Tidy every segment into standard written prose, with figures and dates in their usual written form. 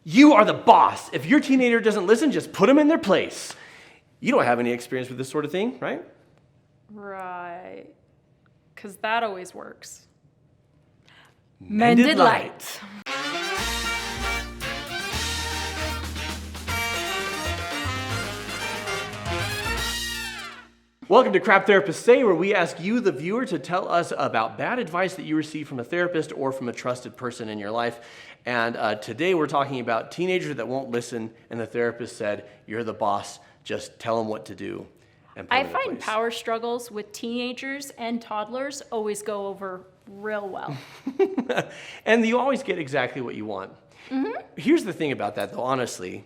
You are the boss. If your teenager doesn't listen, just put them in their place. You don't have any experience with this sort of thing, right? Right. Because that always works. Mended light. Welcome to tTherapistsSay, where we ask you, the viewer, to tell us about bad advice that you receive from a therapist or from a trusted person in your life. And today we're talking about teenagers that won't listen, and the therapist said, you're the boss, just tell them what to do. And I find power struggles with teenagers and toddlers always go over real well. And you always get exactly what you want. Mm-hmm. Here's the thing about that, though, honestly,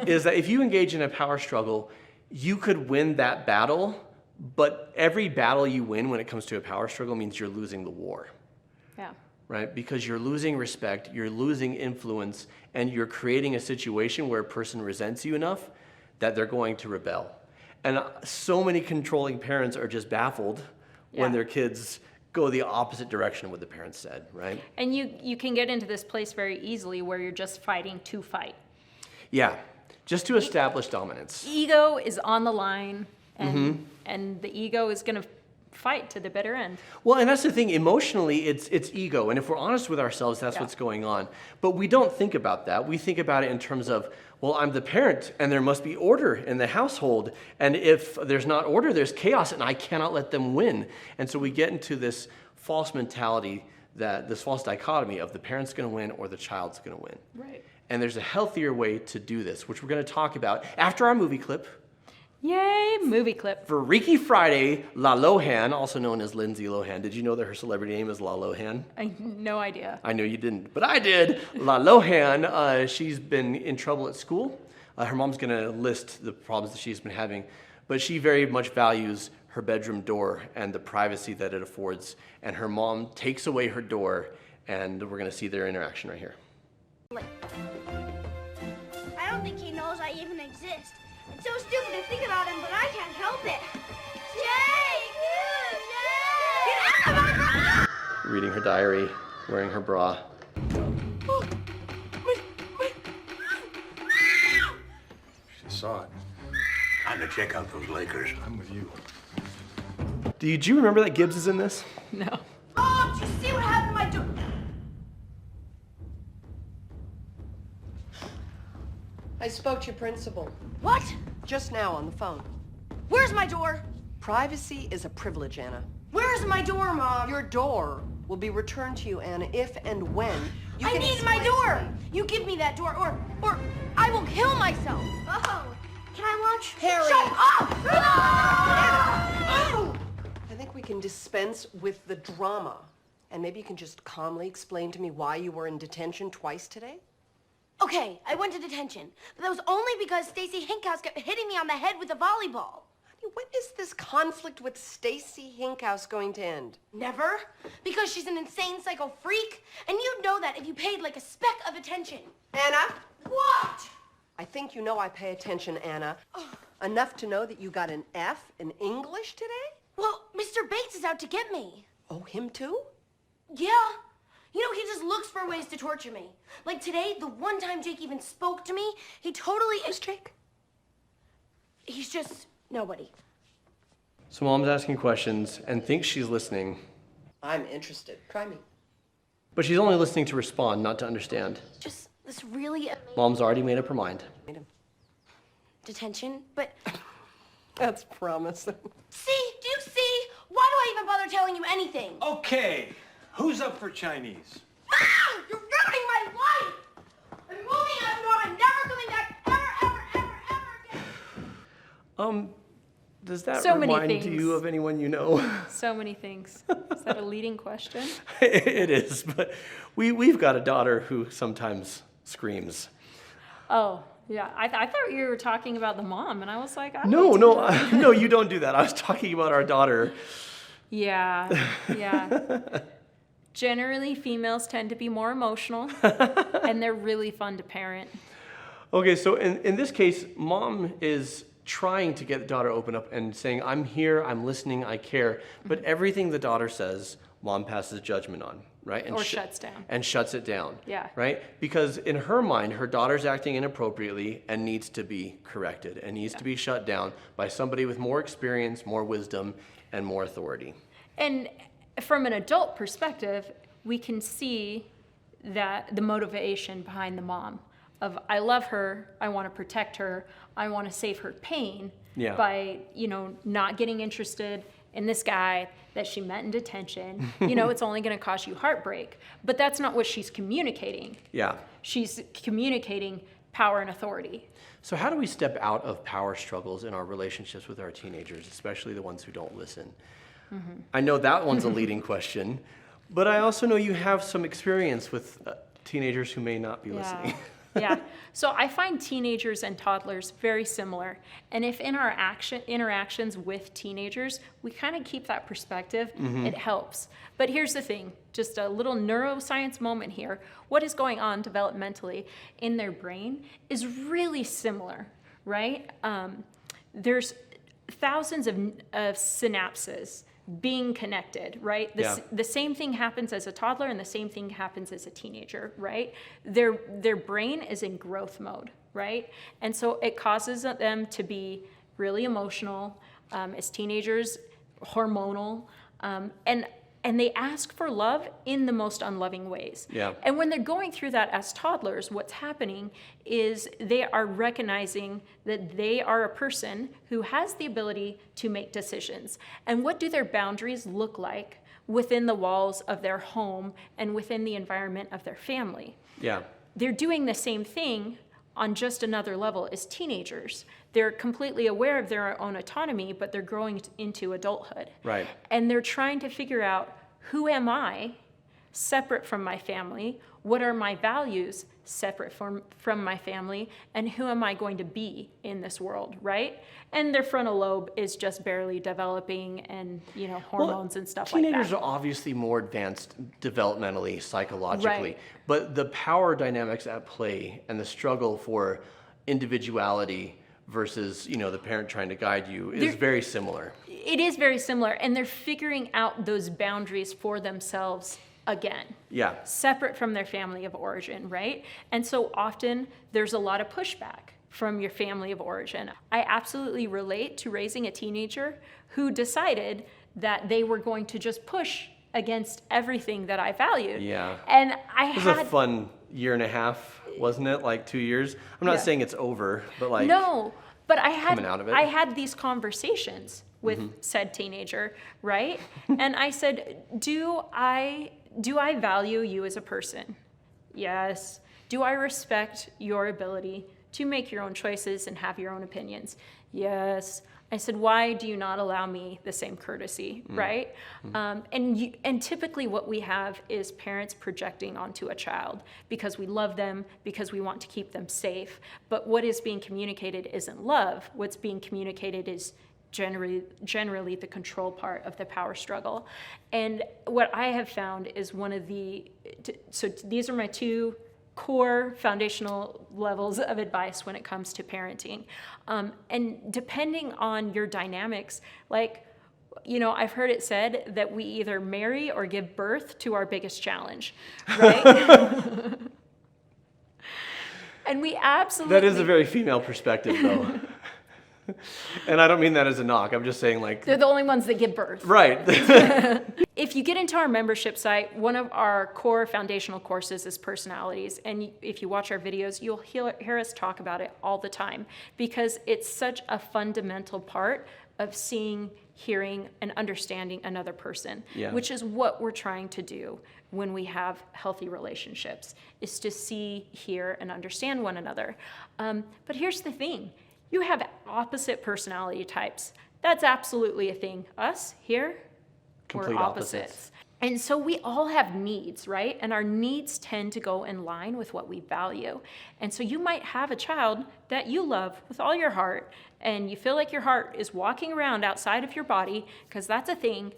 is that if you engage in a power struggle, you could win that battle. But every battle you win when it comes to a power struggle means you're losing the war. Yeah. Right? Because you're losing respect, you're losing influence, and you're creating a situation where a person resents you enough that they're going to rebel. And so many controlling parents are just baffled when their kids go the opposite direction of what the parents said, right? And you can get into this place very easily where you're just fighting to fight. Yeah, just to establish dominance. Ego is on the line. And the ego is going to fight to the bitter end. Well, and that's the thing. Emotionally, it's ego. And if we're honest with ourselves, that's what's going on. But we don't think about that. We think about it in terms of, well, I'm the parent, and there must be order in the household. And if there's not order, there's chaos, and I cannot let them win. And so we get into this false mentality, this false dichotomy of the parent's going to win or the child's going to win. Right. And there's a healthier way to do this, which we're going to talk about after our movie clip. Yay, movie clip. For Freaky Friday, La Lohan, also known as Lindsay Lohan. Did you know that her celebrity name is La Lohan? I had no idea. I know you didn't, but I did. La Lohan, she's been in trouble at school. Her mom's going to list the problems that she's been having, but she very much values her bedroom door and the privacy that it affords. And her mom takes away her door, and we're going to see their interaction right here. I don't think he knows I even exist. It's so stupid to think about him, but I can't help it. Jake! Jake! Get out of my room! Reading her diary, wearing her bra. She saw it. Time to check out those Lakers. I'm with you. Do you remember that Gibbs is in this? No. Oh, did you see what happened to my door? I spoke to your principal What? just now on the phone. Where's my door? Privacy is a privilege, Anna. Where's my door, Mom? Your door will be returned to you, Anna, if and when you I can need my explain door. to me. You give me that door, or I will kill myself. Oh, can I watch? Harry. Shut up! Oh! I think we can dispense with the drama. And maybe you can just calmly explain to me why you were in detention twice today? Okay, I went to detention, but that was only because Stacy Hinkhouse kept hitting me on the head with a volleyball. Honey, when is this conflict with Stacy Hinkhouse going to end? Never, because she's an insane psycho freak, and you'd know that if you paid like a speck of attention. Anna? What? I think you know I pay attention, Anna. Enough to know that you got an F in English today? Well, Mr. Bates is out to get me. Oh, him too? Yeah. You know, he just looks for ways to torture me. Like today, the one time Jake even spoke to me, he totally... Who's Jake? He's just nobody. So mom's asking questions and thinks she's listening, I'm interested. Try me. but she's only listening to respond, not to understand. Just this really amazing Mom's already made up her mind. detention, but... That's promising. See? Do you see? Why do I even bother telling you anything? Okay, who's up for Chinese? Ah! You're ruining my life! I'm moving out of North. I'm never coming back ever again. Does that So many remind things. you of anyone you know? So many things. Is that a leading question? It is, but we've got a daughter who sometimes screams. Oh, yeah. I thought you were talking about the mom, and I was like, No, you don't do that. I was talking about our daughter. Yeah. Generally, females tend to be more emotional, and they're really fun to parent. Okay, so in this case, mom is trying to get the daughter open up and saying, I'm here, I'm listening, I care. But everything the daughter says, mom passes judgment on. right? And Or shuts down. And shuts it down. Yeah. Right? Because in her mind, her daughter's acting inappropriately and needs to be corrected and needs to be shut down by somebody with more experience, more wisdom, and more authority. And from an adult perspective, we can see that the motivation behind the mom of, I love her, I want to protect her, I want to save her pain by, not getting interested in this guy that she met in detention. It's only going to cause you heartbreak. But that's not what she's communicating. Yeah. She's communicating power and authority. So how do we step out of power struggles in our relationships with our teenagers, especially the ones who don't listen? I know that one's a leading question, but I also know you have some experience with teenagers who may not be listening. Yeah. So I find teenagers and toddlers very similar. And if in our interactions with teenagers, we kind of keep that perspective, it helps. But here's the thing, just a little neuroscience moment here. What is going on developmentally in their brain is really similar, right? There's thousands of synapses being connected, right? The same thing happens as a toddler and the same thing happens as a teenager, right? Their brain is in growth mode, right? And so it causes them to be really emotional, as teenagers, hormonal, and they ask for love in the most unloving ways. Yeah. And when they're going through that as toddlers, what's happening is they are recognizing that they are a person who has the ability to make decisions. And what do their boundaries look like within the walls of their home and within the environment of their family? Yeah. They're doing the same thing on just another level as teenagers. They're completely aware of their own autonomy, but they're growing into adulthood. Right. And they're trying to figure out, who am I separate from my family? What are my values separate from my family? And who am I going to be in this world, right? And their frontal lobe is just barely developing and, hormones and stuff like that. Teenagers are obviously more advanced developmentally, psychologically, Right. but the power dynamics at play and the struggle for individuality versus, the parent trying to guide you is very similar. It is very similar, and they're figuring out those boundaries for themselves again. Yeah. Separate from their family of origin, right? And so often there's a lot of pushback from your family of origin. I absolutely relate to raising a teenager who decided that they were going to just push against everything that I valued. Yeah. And It was a fun year and a half, wasn't it? Like 2 years? I'm not saying it's over, but like... No, but I coming out of it. had these conversations with said teenager, right? And I said, do I value you as a person? Yes. Do I respect your ability to make your own choices and have your own opinions? Yes. I said, why do you not allow me the same courtesy, right? And typically what we have is parents projecting onto a child because we love them, because we want to keep them safe. But what is being communicated isn't love. What's being communicated is generally the control part of the power struggle. And what I have found is so these are my two core foundational levels of advice when it comes to parenting. And depending on your dynamics, I've heard it said that we either marry or give birth to our biggest challenge, right? And we absolutely... That is a very female perspective, though. And I don't mean that as a knock. I'm just saying, they're the only ones that give birth. Right. If you get into our membership site, one of our core foundational courses is personalities. And if you watch our videos, you'll hear us talk about it all the time because it's such a fundamental part of seeing, hearing, and understanding another person, which is what we're trying to do when we have healthy relationships, is to see, hear, and understand one another. But here's the thing. You have opposite personality types. That's absolutely a thing. Us here, Complete we're opposites. And so we all have needs, right? And our needs tend to go in line with what we value. And so you might have a child that you love with all your heart, and you feel like your heart is walking around outside of your body, because that's a thing,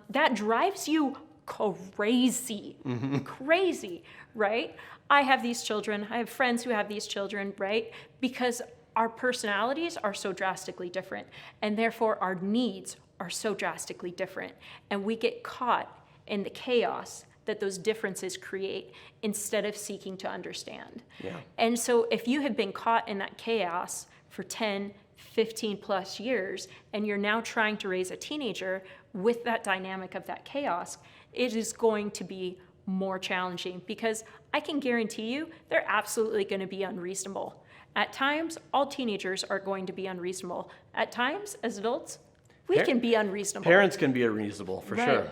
that drives you crazy, crazy, right? I have these children. I have friends who have these children, right? Because our personalities are so drastically different, and therefore our needs are so drastically different. And we get caught in the chaos that those differences create instead of seeking to understand. Yeah. And so if you have been caught in that chaos for 10, 15 plus years, and you're now trying to raise a teenager with that dynamic of that chaos, it is going to be more challenging, because I can guarantee you they're absolutely going to be unreasonable. At times, all teenagers are going to be unreasonable. At times, as adults, we can be unreasonable. Parents can be unreasonable, for sure.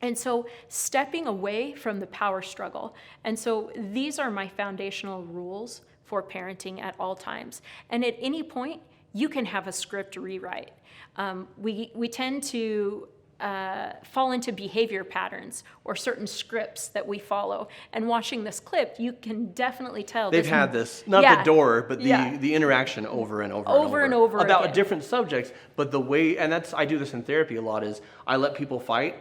And so stepping away from the power struggle. And so these are my foundational rules for parenting at all times. And at any point, you can have a script rewrite. We tend to fall into behavior patterns or certain scripts that we follow. And watching this clip, you can definitely tell. They've had this, not the door, but the interaction over and over about again. Different subjects. But the way, and I do this in therapy a lot, is I let people fight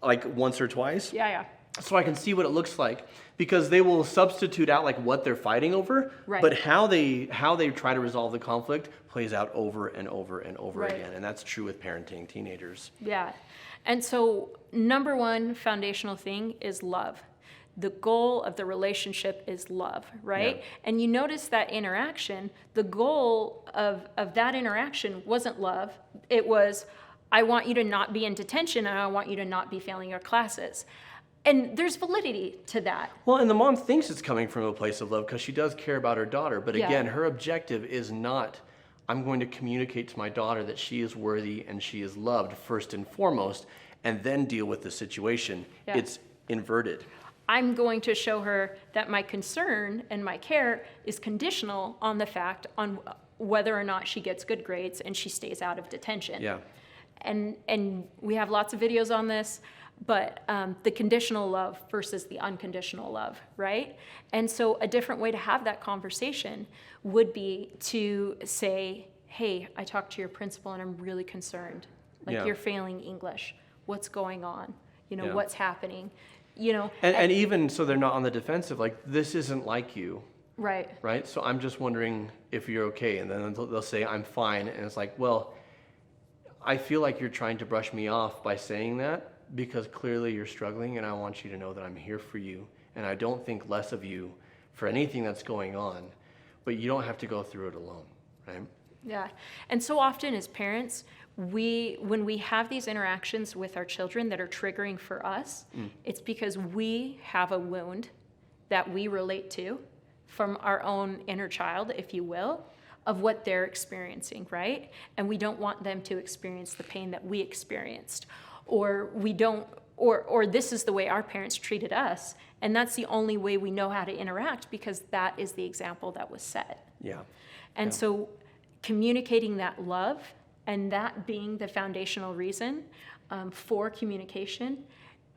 like once or twice. Yeah. So I can see what it looks like, because they will substitute out like what they're fighting over, Right. but how they try to resolve the conflict plays out over and over and over Right. again. And that's true with parenting teenagers. Yeah. And so number one foundational thing is love. The goal of the relationship is love, right? Yeah. And you notice that interaction, the goal of that interaction wasn't love. It was, I want you to not be in detention, and I want you to not be failing your classes. And there's validity to that. Well, and the mom thinks it's coming from a place of love because she does care about her daughter. But Yeah. again, her objective is not, I'm going to communicate to my daughter that she is worthy and she is loved first and foremost, and then deal with the situation. Yeah. It's inverted. I'm going to show her that my concern and my care is conditional on the fact on whether or not she gets good grades and she stays out of detention. Yeah. And we have lots of videos on this, but the conditional love versus the unconditional love, right? And so a different way to have that conversation would be to say, hey, I talked to your principal and I'm really concerned. Like, Yeah. you're failing English. What's going on? Yeah. What's happening? And And even so they're not on the defensive, like, this isn't like you, right. right? So I'm just wondering if you're okay. And then they'll say, I'm fine. And it's like, well, I feel like you're trying to brush me off by saying that, because clearly you're struggling, and I want you to know that I'm here for you. And I don't think less of you for anything that's going on, but you don't have to go through it alone, right? Yeah. And so often as parents, when we have these interactions with our children that are triggering for us, it's because we have a wound that we relate to from our own inner child, if you will, of what they're experiencing, right? And we don't want them to experience the pain that we experienced. Or we don't, or this is the way our parents treated us, and that's the only way we know how to interact, because that is the example that was set. Yeah. And so communicating that love, and that being the foundational reason for communication,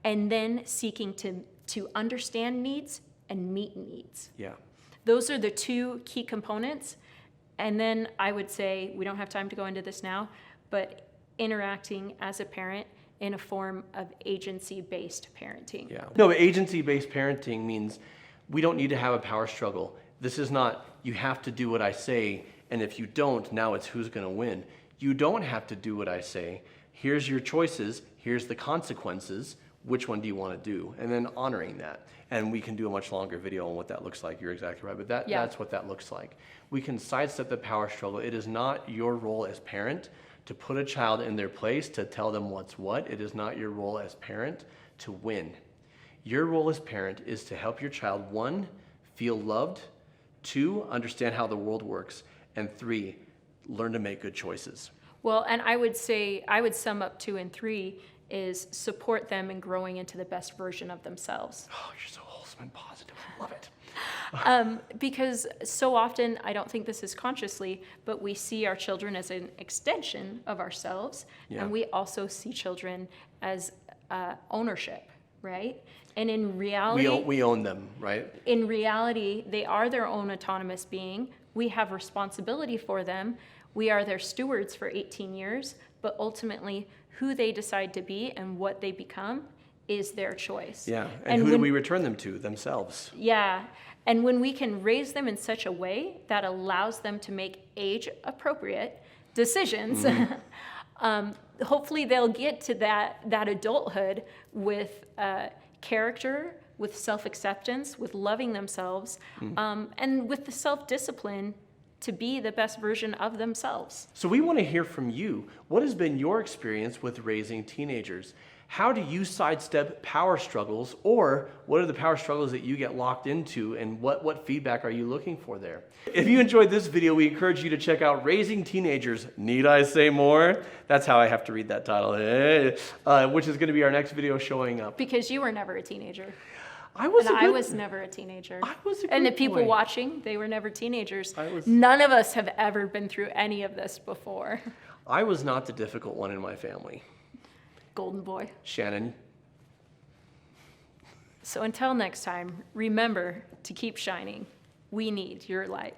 and then seeking to understand needs and meet needs. Yeah. Those are the two key components. And then I would say, we don't have time to go into this now, but interacting as a parent in a form of agency-based parenting. Yeah. No, but agency-based parenting means we don't need to have a power struggle. This is not, you have to do what I say, and if you don't, now it's who's going to win. You don't have to do what I say. Here's your choices. Here's the consequences. Which one do you want to do? And then honoring that. And we can do a much longer video on what that looks like. You're exactly right. But that's what that looks like. We can sidestep the power struggle. It is not your role as parent to put a child in their place, to tell them what's what. It is not your role as parent to win. Your role as parent is to help your child, 1, feel loved, 2, understand how the world works, and 3, learn to make good choices. Well, and I would say, I would sum up 2 and 3 is support them in growing into the best version of themselves. Oh, you're so wholesome and positive. I love it. Because so often, I don't think this is consciously, but we see our children as an extension of ourselves, Yeah. and we also see children as ownership, right? And in reality, We own them, right? in reality, they are their own autonomous being. We have responsibility for them. We are their stewards for 18 years, but ultimately, who they decide to be and what they become is their choice. Yeah, and who do when- we return them to? Themselves. Yeah, and when we can raise them in such a way that allows them to make age-appropriate decisions, hopefully they'll get to that adulthood with character, with self-acceptance, with loving themselves, and with the self-discipline to be the best version of themselves. So we want to hear from you. What has been your experience with raising teenagers? How do you sidestep power struggles, or what are the power struggles that you get locked into, and what feedback are you looking for there? If you enjoyed this video, we encourage you to check out Raising Teenagers, Need I Say More? That's how I have to read that title, which is going to be our next video showing up. Because you were never a teenager. I was And a I good- was never a teenager. I was a And the good people boy. watching, they were never teenagers. was- None of us have ever been through any of this before. I was not the difficult one in my family. Golden boy. Shannon, So until next time, remember to keep shining. We need your light.